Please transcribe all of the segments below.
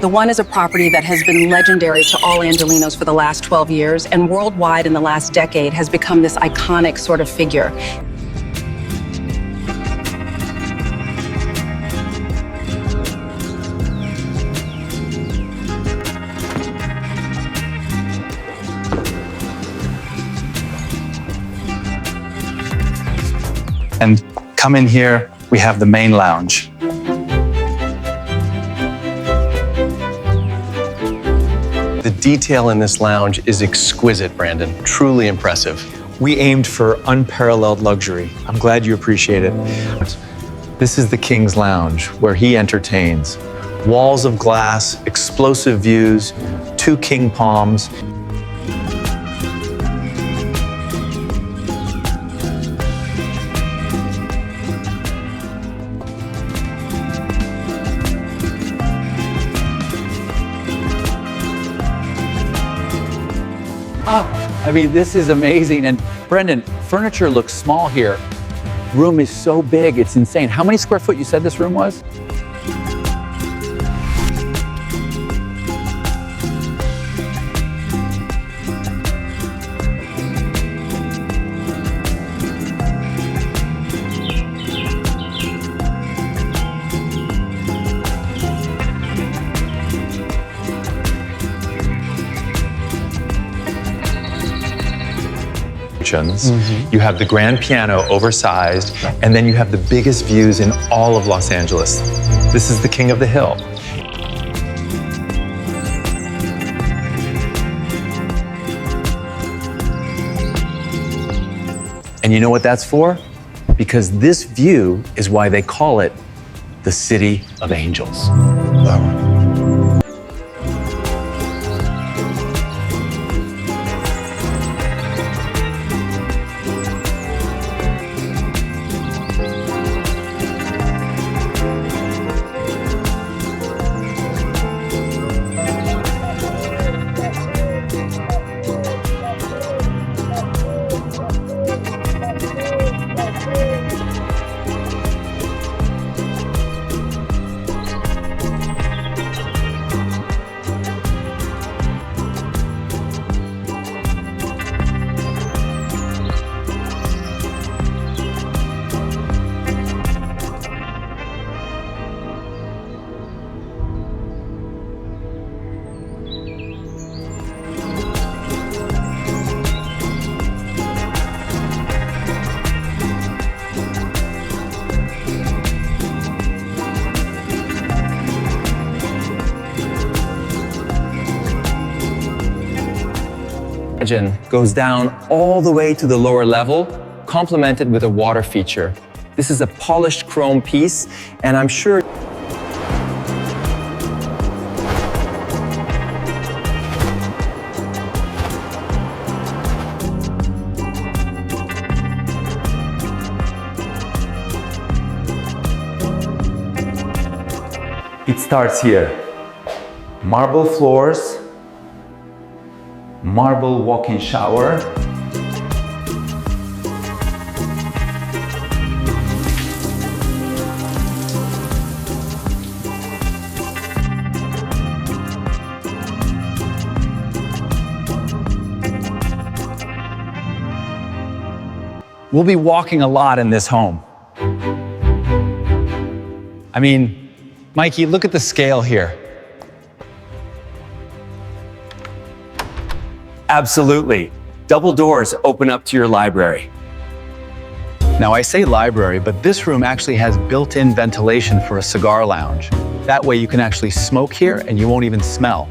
The one is a property that has been legendary to all Angelenos for the last 12 years, and worldwide in the last decade has become this iconic sort of figure. And come in here, we have the main lounge. The detail in this lounge is exquisite, Brandon. Truly impressive. We aimed for unparalleled luxury. I'm glad you appreciate it. This is the King's Lounge, where he entertains. Walls of glass, explosive views, 2 king palms. I mean, this is amazing. And Brendan, furniture looks small here. Room is so big, it's insane. How many square foot you said this room was? You have the grand piano, oversized, and then you have the biggest views in all of Los Angeles. This is the king of the hill. And you know what that's for? Because this view is why they call it the City of Angels. Goes down all the way to the lower level, complemented with a water feature. This is a polished chrome piece, and I'm sure It starts here. Marble floors, marble walk-in shower, We'll be walking a lot in this home. I mean, Mikey, look at the scale here. absolutely. Double doors open up to your library. Now I say library, but this room actually has built-in ventilation for a cigar lounge. That way you can actually smoke here and you won't even smell.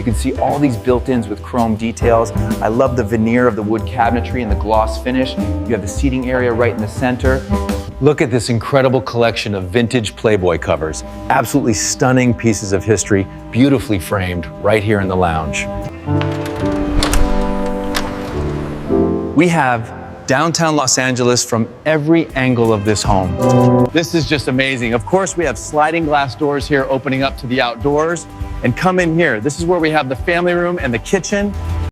You can see all these built-ins with chrome details. I love the veneer of the wood cabinetry and the gloss finish. You have the seating area right in the center. Look at this incredible collection of vintage Playboy covers. Absolutely stunning pieces of history, beautifully framed right here in the lounge. We have downtown Los Angeles from every angle of this home. This is just amazing. Of course, we have sliding glass doors here opening up to the outdoors. And come in here. This is where we have the family room and the kitchen.